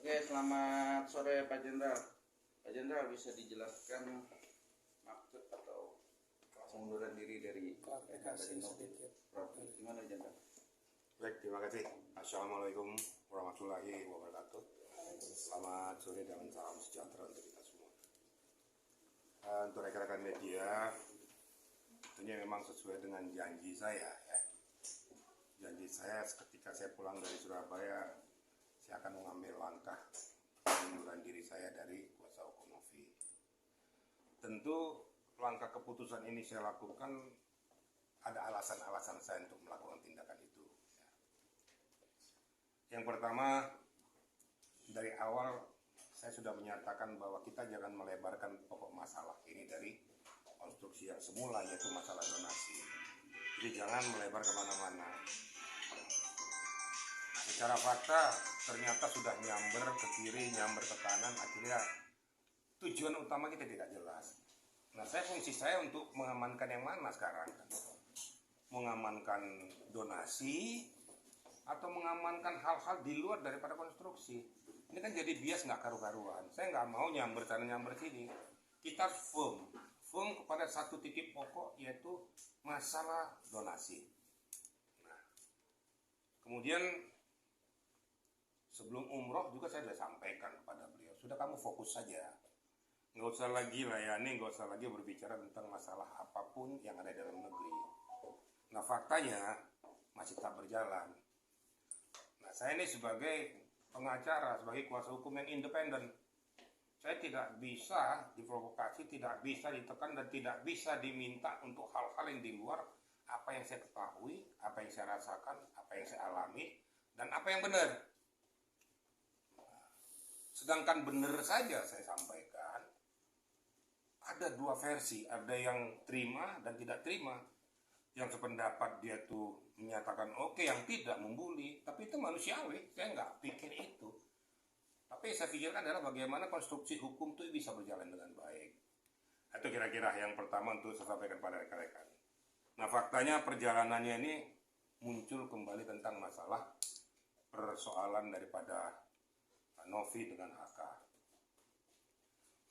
Oke, selamat sore Pak Jenderal. Pak Jenderal bisa dijelaskan maksud atau pengunduran diri dari klarifikasi sedikit. Gimana Jenderal? Baik, terima kasih. Assalamualaikum warahmatullahi wabarakatuh. Selamat sore dan salam sejahtera untuk kita semua. Untuk rekan-rekan media, tentunya memang sesuai dengan janji saya ya. Janji saya ketika saya pulang dari Surabaya, saya akan mengambil langkah pengunduran diri saya dari kuasa hukum Novi. Tentu langkah keputusan ini saya lakukan ada alasan-alasan saya untuk melakukan tindakan itu. Yang pertama, dari awal saya sudah menyatakan bahwa kita jangan melebarkan pokok masalah ini dari konstruksi yang semula, yaitu masalah donasi. Jadi jangan melebar kemana-mana. Secara fakta ternyata sudah nyamber ke kiri, nyamber ke kanan, akhirnya tujuan utama kita tidak jelas. Nah, fungsi saya untuk mengamankan yang mana sekarang? Mengamankan donasi atau mengamankan hal-hal di luar daripada konstruksi. Ini kan jadi bias nggak karu-karuan. Saya nggak mau nyamber sana nyamber sini. Kita firm kepada satu titik pokok, yaitu masalah donasi. Nah, kemudian sebelum umroh juga saya sudah sampaikan kepada beliau, sudah kamu fokus saja, nggak usah lagi layani, nggak usah lagi berbicara tentang masalah apapun yang ada dalam negeri. Nah, faktanya masih tak berjalan. Nah, saya ini sebagai pengacara, sebagai kuasa hukum yang independen, saya tidak bisa diprovokasi, tidak bisa ditekan, dan tidak bisa diminta untuk hal-hal yang di luar apa yang saya ketahui, apa yang saya rasakan, apa yang saya alami, dan apa yang benar. Sedangkan benar saja saya sampaikan, ada dua versi, ada yang terima dan tidak terima. Yang sependapat dia tuh menyatakan oke, yang tidak membuli, tapi itu manusiawi, saya nggak pikir itu. Tapi saya pikirkan adalah bagaimana konstruksi hukum itu bisa berjalan dengan baik. Itu kira-kira yang pertama untuk saya sampaikan pada rekan-rekan. Nah, faktanya perjalanannya ini muncul kembali tentang masalah persoalan daripada Novi dengan HK.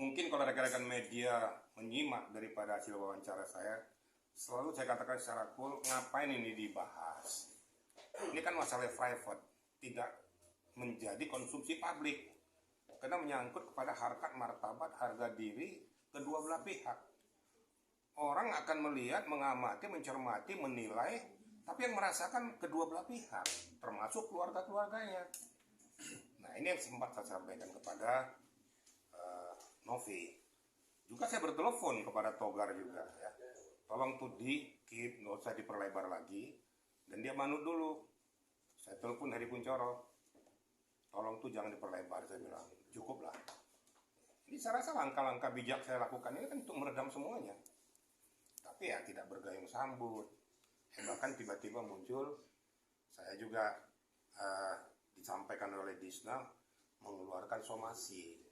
Mungkin kalau rekan-rekan media menyimak daripada hasil wawancara saya, selalu saya katakan secara cool, ngapain ini dibahas? Ini kan masalah private, tidak menjadi konsumsi publik. Karena menyangkut kepada harkat martabat, harga diri kedua belah pihak. Orang akan melihat, mengamati, mencermati, menilai, tapi yang merasakan kedua belah pihak, termasuk keluarga-keluarganya. Nah, ini yang sempat saya sampaikan kepada Novi. Juga saya bertelepon kepada Togar juga ya. Tolong tuh di-keep, nggak usah diperlebar lagi. Dan dia manut dulu. Saya telepon dari Kuncoro. Tolong tuh jangan diperlebar, saya bilang. Cukup lah. Ini saya rasa langkah-langkah bijak saya lakukan ini kan untuk meredam semuanya. Tapi ya tidak bergayung sambut. Bahkan tiba-tiba muncul, saya juga disampaikan oleh Disna mengeluarkan somasi.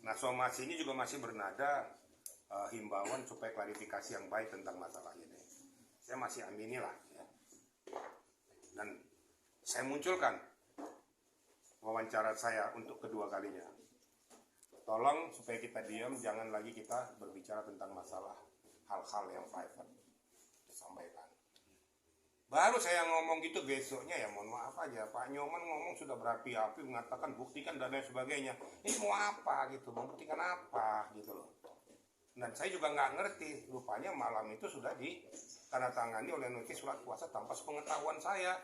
Nah, somasi ini juga masih bernada himbauan supaya klarifikasi yang baik tentang masalah ini. Saya masih amini lah ya. Dan saya munculkan wawancara saya untuk kedua kalinya. Tolong supaya kita diam, jangan lagi kita berbicara tentang masalah hal-hal yang private. Disampaikan. Baru saya ngomong gitu, besoknya ya mohon maaf aja, Pak Nyoman ngomong sudah berapi-api mengatakan buktikan dan lain sebagainya. Ini mau apa gitu, membuktikan apa gitu loh. Dan saya juga nggak ngerti, rupanya malam itu sudah ditandatangani oleh Novi surat kuasa tanpa sepengetahuan saya.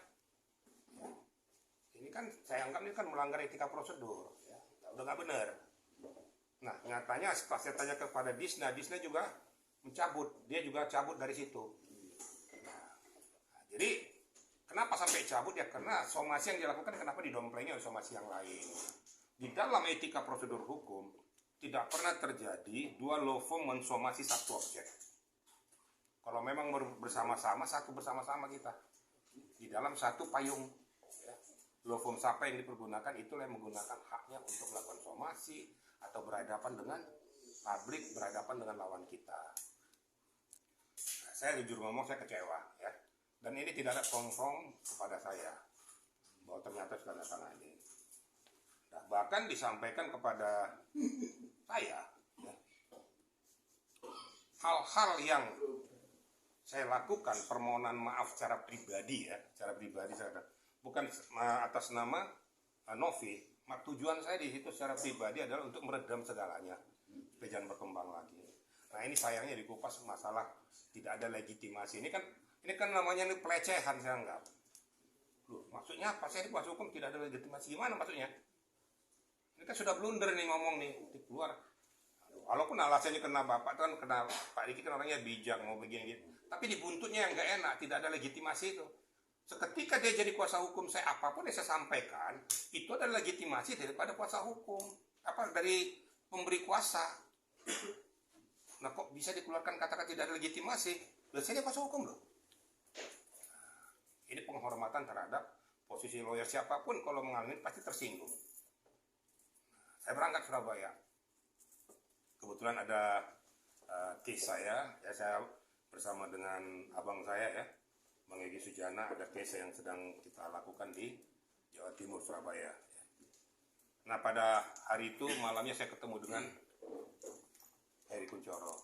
Ya. Ini kan saya anggap ini kan melanggar etika prosedur, ya. Udah nggak benar. Nah, nyatanya setelah saya tanya kepada Disna juga mencabut, dia juga cabut dari situ. Jadi, kenapa sampai cabut ya? Karena somasi yang dilakukan kenapa didomplengi oleh somasi yang lain. Di dalam etika prosedur hukum, tidak pernah terjadi dua law firm mensomasi satu objek. Kalau memang bersama-sama, satu bersama-sama kita. Di dalam satu payung. Ya. Law firm siapa yang dipergunakan, itulah yang menggunakan haknya untuk melakukan somasi atau berhadapan dengan publik, berhadapan dengan lawan kita. Nah, saya jujur ngomong, saya kecewa ya. Dan ini tidak ada confirm kepada saya bahwa ternyata sudah datang ini. silahkan disampaikan kepada saya. Ya. Hal-hal yang saya lakukan, permohonan maaf secara pribadi ya, secara pribadi saya bukan atas nama Novi. Tujuan saya di situ secara pribadi adalah untuk meredam segalanya, supaya jangan berkembang lagi. Nah ini sayangnya dikupas masalah tidak ada legitimasi. Ini kan namanya ini pelecehan saya anggap. Loh, maksudnya apa? Saya di kuasa hukum tidak ada legitimasi, gimana maksudnya? Ini kan sudah blunder nih ngomong nih, keluar. Walaupun alasannya kena bapak kan, kena Pak Diki kan orangnya bijak mau begini gitu. Tapi dibuntutnya yang nggak enak, tidak ada legitimasi itu. Seketika dia jadi kuasa hukum saya, apapun yang saya sampaikan itu adalah legitimasi daripada kuasa hukum, dari pemberi kuasa. Nah kok bisa dikeluarkan kata-kata tidak ada legitimasi? Loh, saya kuasa hukum loh. Ini penghormatan terhadap posisi lawyer siapapun kalau mengalami pasti tersinggung. Saya berangkat Surabaya. Kebetulan ada case saya bersama dengan abang saya ya, Bang Egy Sujana, ada case yang sedang kita lakukan di Jawa Timur, Surabaya. Nah pada hari itu malamnya saya ketemu dengan Heri Kuncoro.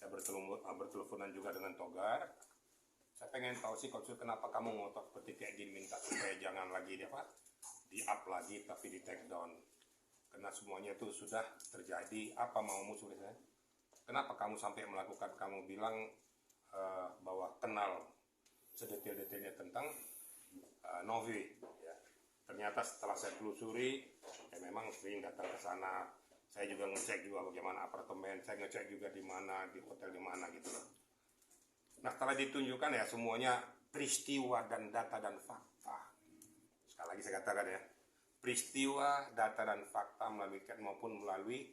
Saya berteleponan juga dengan Togar. Saya pengen tahu sih kenapa kamu ngotot seperti kayak gini, minta supaya jangan lagi di-up lagi tapi di take down. Karena semuanya itu sudah terjadi, apa maumu sebenarnya? Kenapa kamu sampai melakukan, kamu bilang bahwa kenal sedetail-detailnya tentang Novi. Ya. Ternyata setelah saya telusuri, ya memang sering datang ke sana. Saya juga ngecek juga bagaimana apartemen, saya ngecek juga di mana, di hotel di mana gitu loh. Nah setelah ditunjukkan ya semuanya peristiwa dan data dan fakta. Sekali lagi saya katakan ya, peristiwa, data dan fakta melalui chat maupun melalui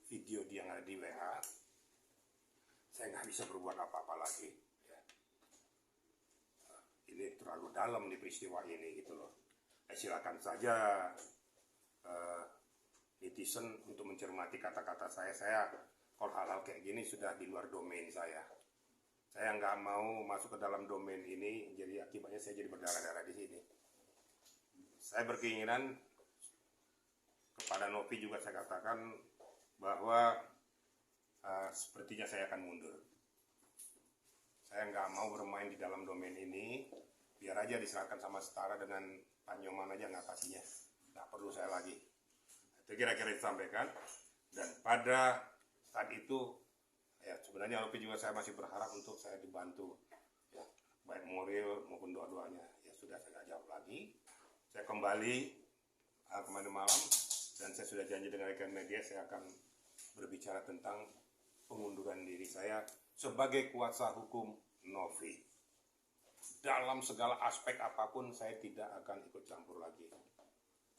video dia yang ada di WA, saya nggak bisa berbuat apa-apa lagi. Ya. Ini terlalu dalam di peristiwa ini gitu loh. Silakan saja netizen untuk mencermati kata-kata saya. Saya kalau hal-hal kayak gini sudah di luar domain saya. Saya nggak mau masuk ke dalam domain ini, jadi akibatnya saya jadi berdarah-darah di sini. Saya berkeinginan kepada Novi juga saya katakan bahwa sepertinya saya akan mundur. Saya nggak mau bermain di dalam domain ini, biar aja diserahkan sama setara dengan Pak Nyoman aja ngatasinya. Nggak perlu saya lagi. Itu kira-kira disampaikan. Dan pada saat itu, ya sebenarnya Novi juga saya masih berharap untuk saya dibantu. Ya, baik moral maupun doa-doanya. Ya sudah saya nggak jawab lagi. Saya kembali kemarin malam dan saya sudah janji dengan rekan media saya akan berbicara tentang pengunduran diri saya sebagai kuasa hukum Novi. Dalam segala aspek apapun saya tidak akan ikut campur lagi.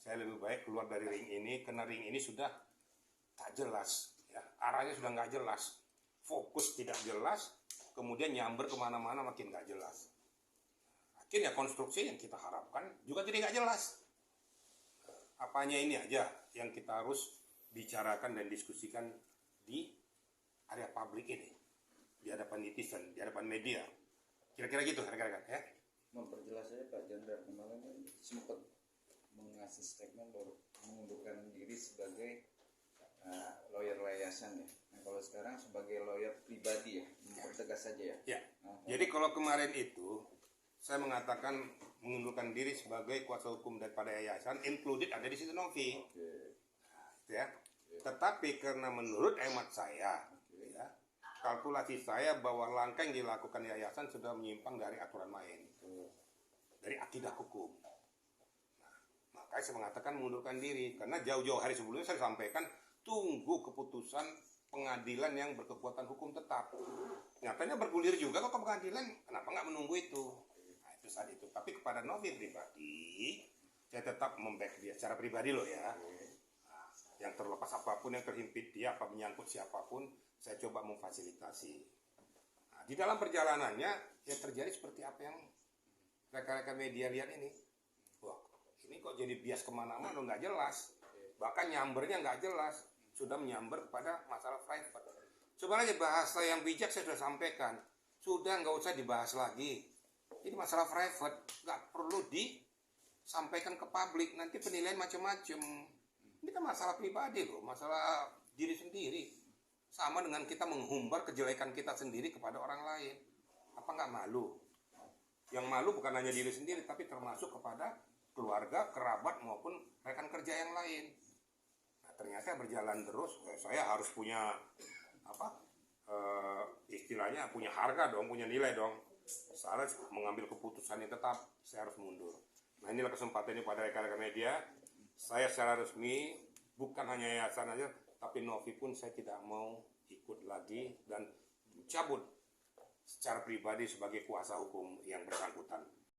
Saya lebih baik keluar dari ring ini karena ring ini sudah tak jelas, ya. Arahnya sudah nggak jelas, fokus tidak jelas, kemudian nyamber kemana-mana makin nggak jelas. Akhirnya konstruksi yang kita harapkan juga jadi nggak jelas. Apanya ini aja yang kita harus bicarakan dan diskusikan di area publik ini, di hadapan netizen, di hadapan media. Kira-kira gitu, rekan-rekan ya. Memperjelas saja Pak Jendral, kemarin kan sempat mengasih statement baru mengundurkan diri sebagai lawyer yayasan ya. Nah kalau sekarang sebagai lawyer pribadi ya, mempertegas saja ya. Ya. Jadi kalau kemarin itu saya mengatakan mengundurkan diri sebagai kuasa hukum daripada yayasan, included ada di situ Novi. Ya. Tetapi karena menurut hemat saya, ya, kalkulasi saya bahwa langkah yang dilakukan yayasan sudah menyimpang dari aturan main, dari akidah hukum. Nah, makanya saya mengatakan mengundurkan diri karena jauh-jauh hari sebelumnya saya sampaikan tunggu keputusan pengadilan yang berkekuatan hukum tetap. Nyatanya bergulir juga kok ke pengadilan, kenapa nggak menunggu itu? Nah, itu saat itu. Tapi kepada Novi pribadi, saya tetap memback dia secara pribadi loh ya. Nah, yang terlepas apapun yang terhimpit dia, apa menyangkut siapapun, saya coba memfasilitasi. Nah, di dalam perjalanannya, ya terjadi seperti apa yang rekan-rekan media lihat ini. Wah, ini kok jadi bias kemana-mana, nggak jelas. Bahkan nyambernya nggak jelas. Sudah menyamber kepada masalah private. Sebenarnya bahasa yang bijak saya sudah sampaikan. Sudah nggak usah dibahas lagi. Ini masalah private, nggak perlu sampaikan ke publik, nanti penilaian macam-macam. Ini kan masalah pribadi loh, masalah diri sendiri. Sama dengan kita menghumbar kejelekan kita sendiri kepada orang lain. Apa nggak malu? Yang malu bukan hanya diri sendiri, tapi termasuk kepada keluarga, kerabat, maupun rekan kerja yang lain. Nah, ternyata berjalan terus, saya harus punya istilahnya punya harga dong, punya nilai dong. Saya mengambil keputusan yang tetap, saya harus mundur. Nah, inilah kesempatan ini pada rekan-rekan media. Saya secara resmi, bukan hanya yayasan aja, tapi Novi pun saya tidak mau ikut lagi dan cabut secara pribadi sebagai kuasa hukum yang bersangkutan.